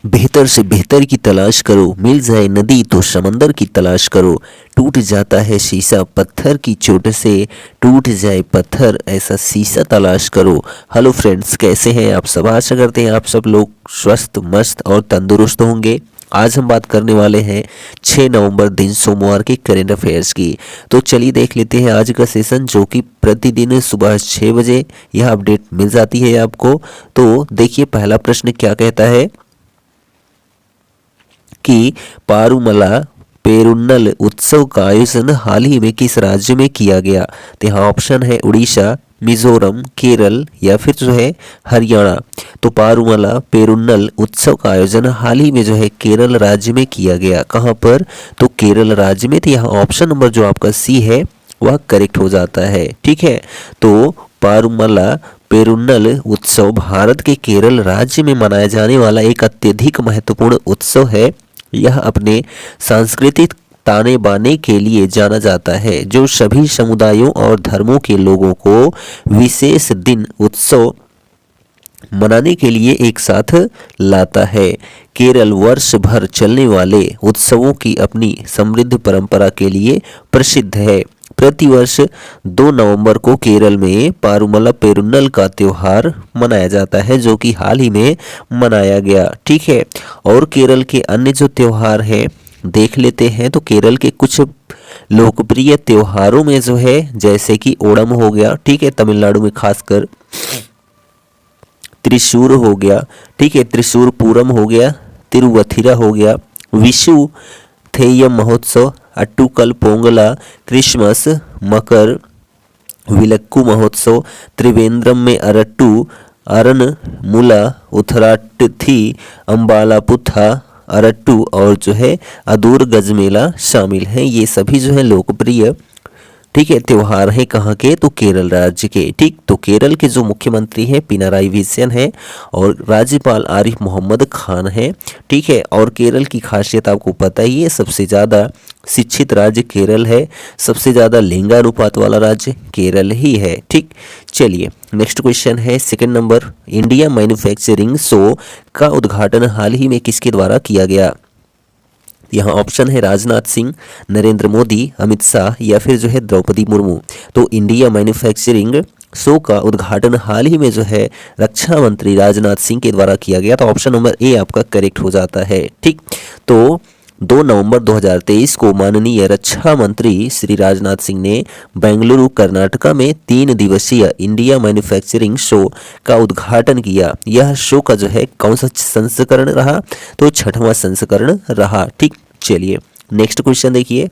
बेहतर से बेहतर की तलाश करो, मिल जाए नदी तो समंदर की तलाश करो। टूट जाता है शीशा पत्थर की चोट से, टूट जाए पत्थर ऐसा शीशा तलाश करो। हेलो फ्रेंड्स, कैसे हैं आप सब? आशा करते हैं आप सब लोग स्वस्थ मस्त और तंदुरुस्त होंगे। आज हम बात करने वाले हैं 6 नवंबर दिन सोमवार के करेंट अफेयर्स की। तो चलिए देख लेते हैं आज का सेशन, जो कि प्रतिदिन सुबह 6 बजे यह अपडेट मिल जाती है आपको। तो देखिए पहला प्रश्न क्या कहता है कि पारुमला पेरुन्नल उत्सव का आयोजन हाल ही में किस राज्य में किया गया? तो यहाँ ऑप्शन है उड़ीसा, मिजोरम, केरल या फिर जो है हरियाणा। तो पारुमला पेरुन्नल उत्सव का आयोजन हाल ही में जो है केरल राज्य में किया गया। कहाँ पर? तो केरल राज्य में। तो यहाँ ऑप्शन नंबर जो आपका सी है वह करेक्ट हो जाता है। ठीक है, तो पारुमला पेरुन्नल उत्सव भारत के केरल राज्य में मनाया जाने वाला एक अत्यधिक महत्वपूर्ण उत्सव है। यह अपने सांस्कृतिक ताने बाने के लिए जाना जाता है, जो सभी समुदायों और धर्मों के लोगों को विशेष दिन उत्सव मनाने के लिए एक साथ लाता है। केरल वर्ष भर चलने वाले उत्सवों की अपनी समृद्ध परंपरा के लिए प्रसिद्ध है। प्रतिवर्ष 2 नवंबर को केरल में पारुमला पेरुन्नल का त्योहार मनाया जाता है, जो कि हाल ही में मनाया गया। ठीक है, और केरल के अन्य जो त्योहार हैं देख लेते हैं। तो केरल के कुछ लोकप्रिय त्योहारों में जो है जैसे कि ओणम हो गया, ठीक है, तमिलनाडु में खासकर त्रिशूर हो गया, ठीक है, त्रिशूर पूरम हो गया, तिरुवथिरा हो गया, विशु थेयम महोत्सव, अट्टुकल पोंगला, क्रिसमस, मकर विलक्कू महोत्सव, त्रिवेंद्रम में अरट्टू, अरन मुला, उथराट्थी, अम्बालापुथा अरट्टू और जो है अदूर गजमेला शामिल हैं। ये सभी जो है लोकप्रिय, ठीक है, त्योहार है कहाँ के? तो केरल राज्य के। ठीक, तो केरल के जो मुख्यमंत्री हैं पिनाराई विजयन है और राज्यपाल आरिफ मोहम्मद खान है। ठीक है, और केरल की खासियत आपको पता ही है, सबसे ज़्यादा शिक्षित राज्य केरल है, सबसे ज़्यादा लिंगानुपात वाला राज्य केरल ही है। ठीक, चलिए नेक्स्ट क्वेश्चन है second number. India manufacturing show का उद्घाटन हाल ही में किसके द्वारा किया गया? यहाँ ऑप्शन है राजनाथ सिंह, नरेंद्र मोदी, अमित शाह या फिर जो है द्रौपदी मुर्मू। तो इंडिया मैन्युफैक्चरिंग शो का उद्घाटन हाल ही में जो है रक्षा मंत्री राजनाथ सिंह के द्वारा किया गया। तो ऑप्शन नंबर ए आपका करेक्ट हो जाता है। ठीक, तो 2 नवंबर 2023 को माननीय रक्षा मंत्री श्री राजनाथ सिंह ने बेंगलुरु कर्नाटका में 3 दिवसीय इंडिया मैन्युफैक्चरिंग शो का उद्घाटन किया। यह शो का जो है कौन सा संस्करण रहा? तो 6वां संस्करण रहा। ठीक, चलिए नेक्स्ट क्वेश्चन देखिए,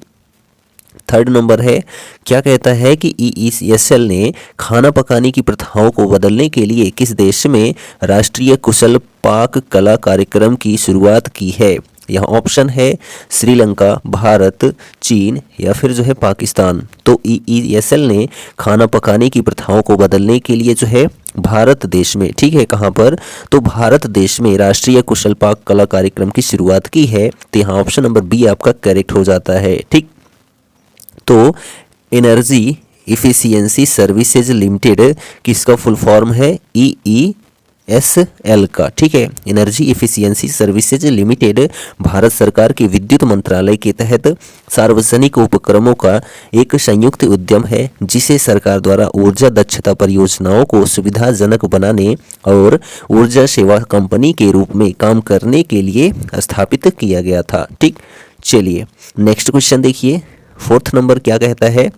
थर्ड नंबर है। क्या कहता है कि EESL ने खाना पकाने की प्रथाओं को बदलने के लिए किस देश में राष्ट्रीय कुशल पाक कला कार्यक्रम की शुरुआत की है? यहाँ ऑप्शन है श्रीलंका, भारत, चीन या फिर जो है पाकिस्तान। तो EESL ने खाना पकाने की प्रथाओं को बदलने के लिए जो है भारत देश में, ठीक है, कहाँ पर? तो भारत देश में राष्ट्रीय कुशल पाक कला कार्यक्रम की शुरुआत की है। तो यहाँ ऑप्शन नंबर बी आपका करेक्ट हो जाता है। ठीक, तो एनर्जी इफिशियंसी सर्विसेज लिमिटेड किसका फुल फॉर्म है? EESL का। ठीक है, energy efficiency services limited Bharat सरकार के विद्युत मंत्रालय के तहत सार्वजनिक उपक्रमों का एक संयुक्त उद्यम है, जिसे सरकार द्वारा ऊर्जा दक्षता परियोजनाओं को सुविधाजनक बनाने और ऊर्जा सेवा कंपनी के रूप में काम करने के लिए स्थापित किया गया था। ठीक, चलिए नेक्स्ट क्वेश्चन देखिए, फोर्थ नंबर क्या कहता है?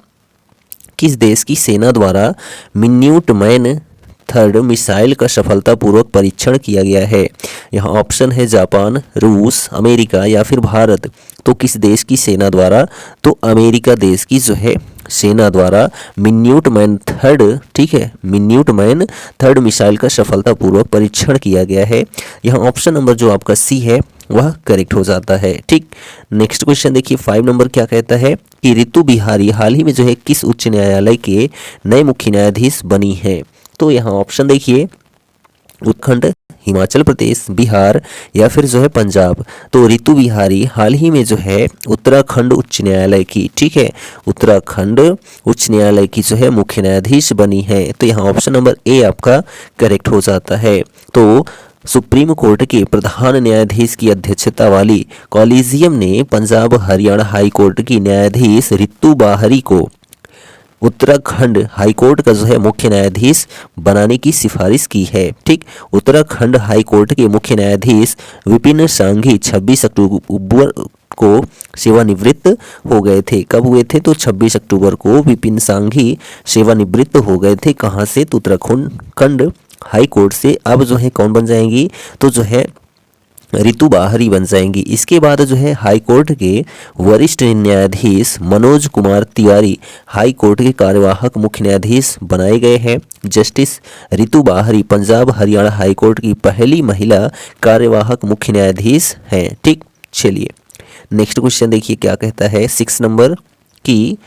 किस देश की सेना द्वारा मिन्यूट मैन थर्ड मिसाइल का सफलतापूर्वक परीक्षण किया गया है? यहाँ ऑप्शन है जापान, रूस, अमेरिका या फिर भारत। तो किस देश की सेना द्वारा? तो अमेरिका देश की जो है सेना द्वारा मिन्यूट मैन थर्ड, ठीक है, मिन्यूट मैन थर्ड मिसाइल का सफलतापूर्वक परीक्षण किया गया है। यहाँ ऑप्शन नंबर जो आपका सी है वह करेक्ट हो जाता है। ठीक, नेक्स्ट क्वेश्चन देखिए 5 नंबर क्या कहता है कि रितु बिहारी हाल ही में जो है किस उच्च न्यायालय के नए मुख्य न्यायाधीश बनी है? तो यहाँ ऑप्शन देखिए उत्तराखंड, हिमाचल प्रदेश, बिहार या फिर जो है पंजाब। तो रितु बिहारी हाल ही में जो है उत्तराखंड उच्च न्यायालय की, ठीक है, उत्तराखंड उच्च न्यायालय की जो है मुख्य न्यायाधीश बनी है। तो यहाँ ऑप्शन नंबर ए आपका करेक्ट हो जाता है। तो सुप्रीम कोर्ट के प्रधान न्यायाधीश की अध्यक्षता वाली कॉलेजियम ने पंजाब हरियाणा हाई कोर्ट की न्यायाधीश रितु बाहरी को उत्तराखंड हाईकोर्ट का जो है मुख्य न्यायाधीश बनाने की सिफारिश की है। ठीक, उत्तराखंड हाईकोर्ट के मुख्य न्यायाधीश विपिन सांघी 26 अक्टूबर को सेवानिवृत्त हो गए थे। कब हुए थे? तो 26 अक्टूबर को विपिन सांघी सेवानिवृत्त हो गए थे। कहाँ से? तो उत्तराखंड हाई कोर्ट से। अब जो है कौन बन जाएंगी? तो जो है रितु बाहरी बन जाएंगी। इसके बाद जो है हाई कोर्ट के वरिष्ठ न्यायाधीश मनोज कुमार तिवारी हाई कोर्ट के कार्यवाहक मुख्य न्यायाधीश बनाए गए हैं। जस्टिस रितु बाहरी पंजाब हरियाणा हाई कोर्ट की पहली महिला कार्यवाहक मुख्य न्यायाधीश हैं। ठीक, चलिए नेक्स्ट क्वेश्चन देखिए क्या कहता है 6 नंबर की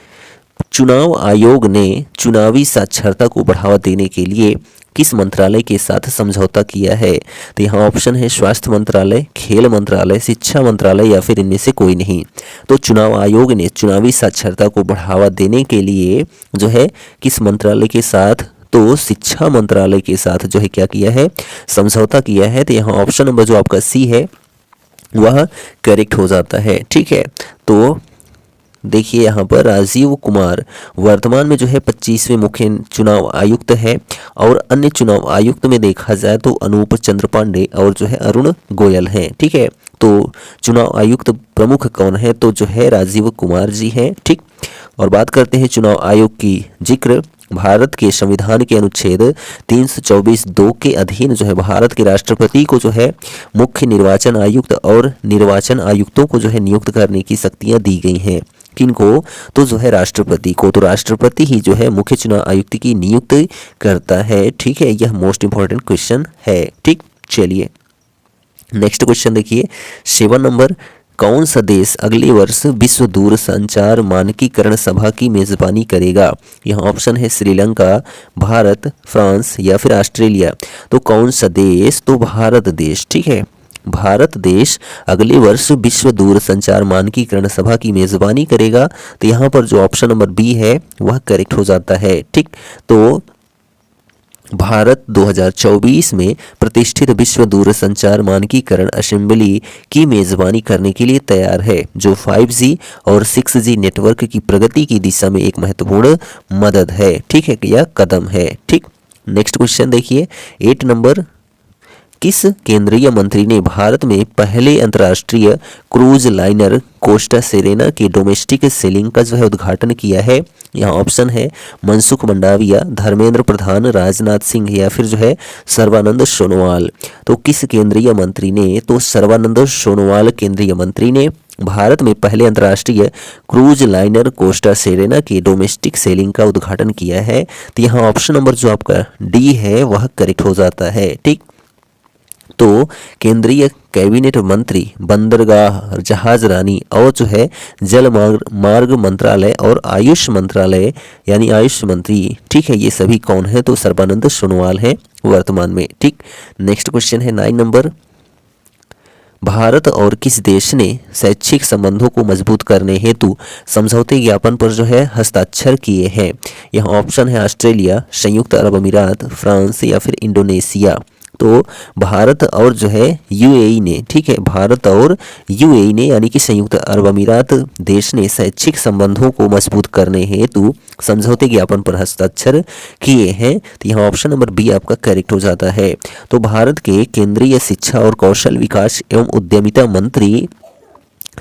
चुनाव आयोग ने चुनावी साक्षरता को बढ़ावा देने के लिए किस मंत्रालय के साथ समझौता किया है? तो यहाँ ऑप्शन है स्वास्थ्य मंत्रालय, खेल मंत्रालय, शिक्षा मंत्रालय या फिर इनमें से कोई नहीं। तो चुनाव आयोग ने चुनावी साक्षरता को बढ़ावा देने के लिए जो है किस मंत्रालय के साथ? तो शिक्षा मंत्रालय के साथ जो है क्या किया है? समझौता किया है। तो यहाँ ऑप्शन नंबर जो आपका सी है वह करेक्ट हो जाता है। ठीक है, तो देखिए यहाँ पर राजीव कुमार वर्तमान में जो है 25वें मुख्य चुनाव आयुक्त है और अन्य चुनाव आयुक्त में देखा जाए तो अनूप चंद्र पांडे और जो है अरुण गोयल हैं। ठीक है, तो चुनाव आयुक्त प्रमुख कौन है? तो जो है राजीव कुमार जी हैं। ठीक, और बात करते हैं चुनाव आयोग की जिक्र भारत के संविधान के अनुच्छेद 324(2) के अधीन जो है भारत के राष्ट्रपति को जो है मुख्य निर्वाचन आयुक्त और निर्वाचन आयुक्तों को जो है नियुक्त करने की शक्तियां दी गई हैं। किनको? तो जो है राष्ट्रपति को। तो राष्ट्रपति ही जो है मुख्य चुनाव आयुक्त की नियुक्ति करता है। ठीक है, यह मोस्ट इंपॉर्टेंट क्वेश्चन है। ठीक, चलिए नेक्स्ट क्वेश्चन देखिए 7 नंबर कौन सा देश अगले वर्ष विश्व दूरसंचार मानकीकरण सभा की मेजबानी करेगा? यहाँ ऑप्शन है श्रीलंका, भारत, फ्रांस या फिर ऑस्ट्रेलिया। तो कौन सा देश? तो भारत देश। ठीक है, भारत देश अगले वर्ष विश्व दूरसंचार मानकीकरण सभा की मेजबानी करेगा। तो यहाँ पर जो ऑप्शन नंबर बी है वह करेक्ट हो जाता है। ठीक, तो भारत 2024 में प्रतिष्ठित विश्व दूरसंचार मानकीकरण असेंबली की मेजबानी करने के लिए तैयार है, जो 5G और 6G नेटवर्क की प्रगति की दिशा में एक महत्वपूर्ण मदद है। ठीक है, यह कदम है। ठीक, नेक्स्ट क्वेश्चन देखिए 8 नंबर किस केंद्रीय मंत्री ने भारत में पहले अंतर्राष्ट्रीय क्रूज लाइनर कोस्टा सेरेना के डोमेस्टिक सेलिंग का जो है उद्घाटन किया है? यहाँ ऑप्शन है मनसुख मंडाविया, धर्मेंद्र प्रधान, राजनाथ सिंह या फिर जो है सर्बानंद सोनोवाल। तो किस केंद्रीय मंत्री ने? तो सर्बानंद सोनोवाल केंद्रीय मंत्री ने भारत में पहले अंतर्राष्ट्रीय क्रूज लाइनर कोस्टा सेरेना की डोमेस्टिक सेलिंग का उद्घाटन किया है। तो यहाँ ऑप्शन नंबर जो आपका डी है वह करेक्ट हो जाता है। ठीक, तो केंद्रीय कैबिनेट मंत्री, बंदरगाह, जहाजरानी और जो है जल मार्ग मंत्रालय और आयुष मंत्रालय यानी आयुष मंत्री, ठीक है, ये सभी कौन है? तो सर्बानंद सोनोवाल हैं वर्तमान में। ठीक, नेक्स्ट क्वेश्चन है 9 नंबर भारत और किस देश ने शैक्षिक संबंधों को मजबूत करने हेतु समझौते ज्ञापन पर जो है हस्ताक्षर किए हैं? यहाँ ऑप्शन है ऑस्ट्रेलिया, संयुक्त अरब अमीरात, फ्रांस या फिर इंडोनेशिया। तो भारत और जो है यूएई ने, ठीक है, भारत और यूएई ने यानी कि संयुक्त अरब अमीरात देश ने शैक्षिक संबंधों को मजबूत करने हेतु समझौते ज्ञापन पर हस्ताक्षर किए हैं। तो यहाँ ऑप्शन नंबर बी आपका करेक्ट हो जाता है। तो भारत के केंद्रीय शिक्षा और कौशल विकास एवं उद्यमिता मंत्री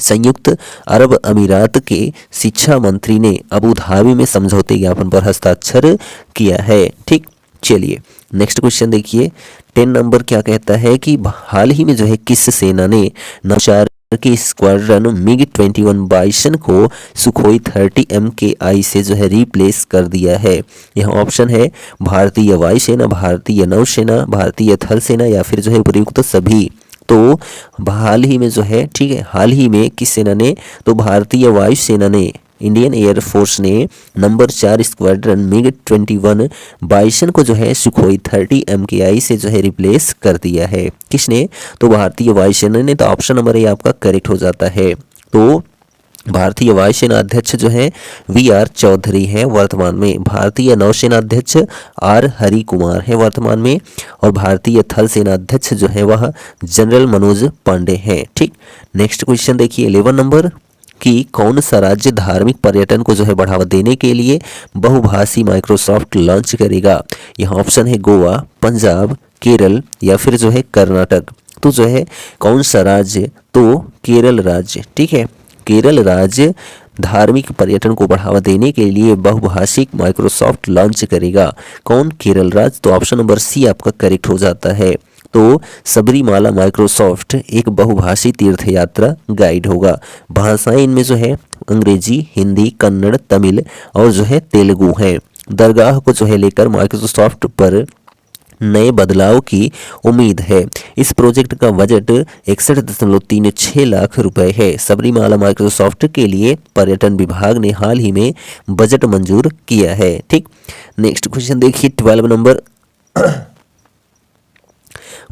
संयुक्त अरब अमीरात के शिक्षा मंत्री ने अबू धाबी में समझौते ज्ञापन पर हस्ताक्षर किया है। ठीक, चलिए नेक्स्ट क्वेश्चन देखिए 10 नंबर क्या कहता है कि हाल ही में जो है किस सेना ने नौचार के स्क्वाड्रन MiG-21 बाइसन को सुखोई 30 MKI से जो है रिप्लेस कर दिया है? यहाँ ऑप्शन है भारतीय वायुसेना, भारतीय नौसेना, भारतीय थल सेना या फिर जो है उपयुक्त सभी। तो हाल ही में जो है, ठीक है, हाल ही में किस सेना ने? तो भारतीय वायुसेना ने, इंडियन एयर फोर्स ने नंबर 4 स्क्वाड्रन MiG-21 बाइसन को जो है सुखोई 30 MKI से जो है रिप्लेस कर दिया है। किसने? तो भारतीय वायुसेना ने। तो ऑप्शन नंबर ए आपका करेक्ट हो जाता है। तो भारतीय वायुसेना अध्यक्ष जो है वी.आर. चौधरी हैं वर्तमान में। भारतीय नौसेना अध्यक्ष आर. हरि कुमार हैं वर्तमान में। और भारतीय थल सेना अध्यक्ष जो है वह जनरल मनोज पांडे हैं। ठीक, नेक्स्ट क्वेश्चन देखिए 11 नंबर कि कौन सा राज्य धार्मिक पर्यटन को जो है बढ़ावा देने के लिए बहुभाषी माइक्रोसॉफ्ट लॉन्च करेगा। यहाँ ऑप्शन है गोवा, पंजाब, केरल या फिर जो है कर्नाटक। तो जो है कौन सा राज्य, तो केरल राज्य। ठीक है, केरल राज्य धार्मिक पर्यटन को बढ़ावा देने के लिए बहुभाषिक माइक्रोसॉफ्ट लॉन्च करेगा। कौन, केरल राज्य। तो ऑप्शन नंबर सी आपका करेक्ट हो जाता है। तो सबरीमाला माइक्रोसॉफ्ट एक बहुभाषी तीर्थ यात्रा गाइड होगा। भाषाएं इनमें जो है अंग्रेजी, हिंदी, कन्नड़, तमिल और जो है तेलुगु हैं। दरगाह को जो है लेकर माइक्रोसॉफ्ट पर नए बदलाव की उम्मीद है। इस प्रोजेक्ट का बजट 61.36 लाख रुपए है। सबरीमाला माइक्रोसॉफ्ट के लिए पर्यटन विभाग ने हाल ही में बजट मंजूर किया है। ठीक, नेक्स्ट क्वेश्चन देखिए 12 नंबर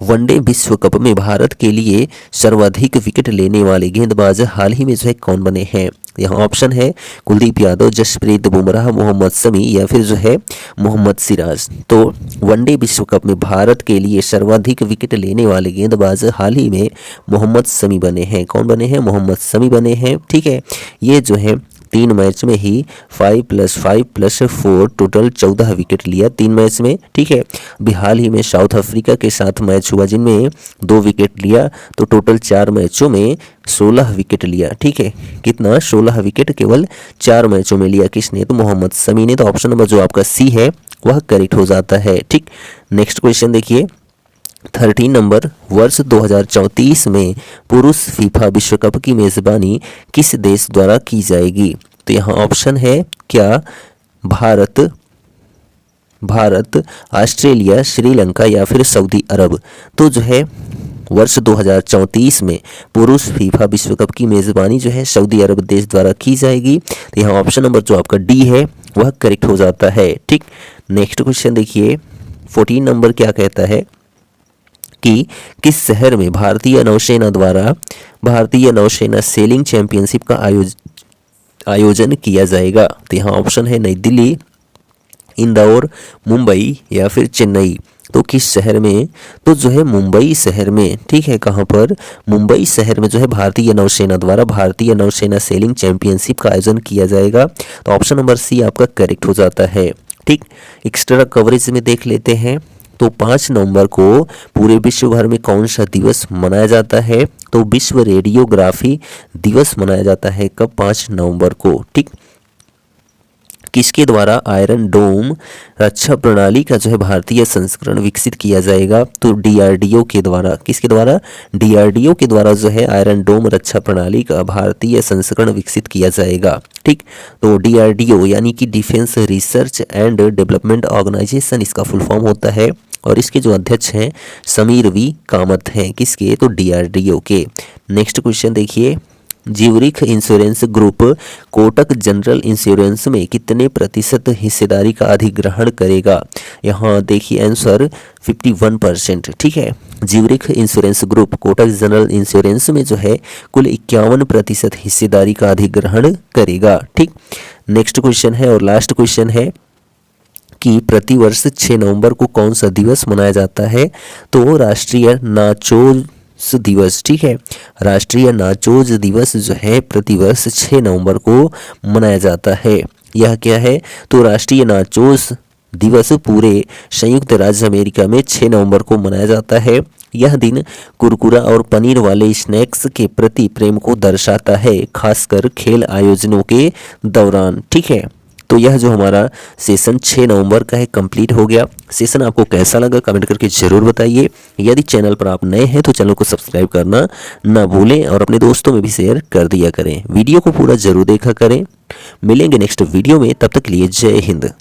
वनडे विश्व कप में भारत के लिए सर्वाधिक विकेट लेने वाले गेंदबाज हाल ही में जो है कौन बने हैं। यहाँ ऑप्शन है कुलदीप यादव, जसप्रीत बुमराह, मोहम्मद शमी या फिर जो है मोहम्मद सिराज। तो वनडे विश्व कप में भारत के लिए सर्वाधिक विकेट लेने वाले गेंदबाज हाल ही में मोहम्मद शमी बने हैं। कौन बने हैं, मोहम्मद शमी बने हैं। ठीक है, ये जो है 3 मैच में ही 5 + 5 + 4 टोटल 14 विकेट लिया 3 मैच में। ठीक है, अभी हाल ही में साउथ अफ्रीका के साथ मैच हुआ जिनमें 2 विकेट लिया, तो टोटल 4 मैचों में 16 विकेट लिया। ठीक है, कितना, 16 विकेट केवल 4 मैचों में लिया। किसने, तो मोहम्मद शमी ने। तो ऑप्शन नंबर जो आपका सी है वह करेक्ट हो जाता है। ठीक, नेक्स्ट क्वेश्चन देखिए 13 नंबर वर्ष 2034 में पुरुष फीफा विश्व कप की मेजबानी किस देश द्वारा की जाएगी। तो यहाँ ऑप्शन है क्या, भारत, ऑस्ट्रेलिया, श्रीलंका या फिर सऊदी अरब। तो जो है वर्ष 2034 में पुरुष फीफा विश्व कप की मेजबानी जो है सऊदी अरब देश द्वारा की जाएगी। तो यहाँ ऑप्शन नंबर जो आपका डी है वह करेक्ट हो जाता है। ठीक, नेक्स्ट क्वेश्चन देखिए 14 नंबर क्या कहता है कि किस शहर में भारतीय नौसेना द्वारा भारतीय नौसेना सेलिंग चैंपियनशिप का आयोजन किया जाएगा। तो यहाँ ऑप्शन है नई दिल्ली, इंदौर, मुंबई या फिर चेन्नई। तो किस शहर में, तो जो है मुंबई शहर में। ठीक है, कहाँ पर, मुंबई शहर में जो है भारतीय नौसेना द्वारा भारतीय नौसेना सेलिंग चैंपियनशिप का आयोजन किया जाएगा। तो ऑप्शन नंबर सी आपका करेक्ट हो जाता है। ठीक, एक्स्ट्रा कवरेज में देख लेते हैं। तो 5 नवंबर को पूरे विश्व भर में कौन सा दिवस मनाया जाता है। तो विश्व रेडियोग्राफी दिवस मनाया जाता है। कब, 5 नवंबर को। ठीक, किसके द्वारा आयरन डोम रक्षा प्रणाली का जो है भारतीय संस्करण विकसित किया जाएगा। तो DRDO के द्वारा। किसके द्वारा, DRDO के द्वारा जो है आयरन डोम रक्षा प्रणाली का भारतीय संस्करण विकसित किया जाएगा। ठीक, तो DRDO यानी कि defence research and development organisation इसका फुल फॉर्म होता है। और इसके जो अध्यक्ष हैं समीर वी कामत हैं। किसके, तो DRDO के। नेक्स्ट क्वेश्चन देखिए Zurich insurance group Kotak general insurance में कितने प्रतिशत हिस्सेदारी का अधिग्रहण करेगा। यहाँ देखिए आंसर 51%। ठीक है, Zurich insurance group Kotak general insurance में जो है कुल 51% हिस्सेदारी का अधिग्रहण करेगा। ठीक, नेक्स्ट क्वेश्चन है और लास्ट क्वेश्चन है कि प्रतिवर्ष 6 नवंबर को कौन सा दिवस मनाया जाता है। तो राष्ट्रीय नाचोज दिवस। ठीक है, राष्ट्रीय नाचोज दिवस जो है प्रतिवर्ष 6 नवंबर को मनाया जाता है। यह क्या है, तो राष्ट्रीय नाचोज दिवस पूरे संयुक्त राज्य अमेरिका में 6 नवंबर को मनाया जाता है। यह दिन कुरकुरा और पनीर वाले स्नैक्स के प्रति प्रेम को दर्शाता है, खासकर खेल आयोजनों के दौरान। ठीक है, तो यह जो हमारा सेशन 6 नवंबर का है कंप्लीट हो गया। सेशन आपको कैसा लगा कमेंट करके ज़रूर बताइए। यदि चैनल पर आप नए हैं तो चैनल को सब्सक्राइब करना ना भूलें और अपने दोस्तों में भी शेयर कर दिया करें। वीडियो को पूरा जरूर देखा करें। मिलेंगे नेक्स्ट वीडियो में, तब तक के लिए जय हिंद।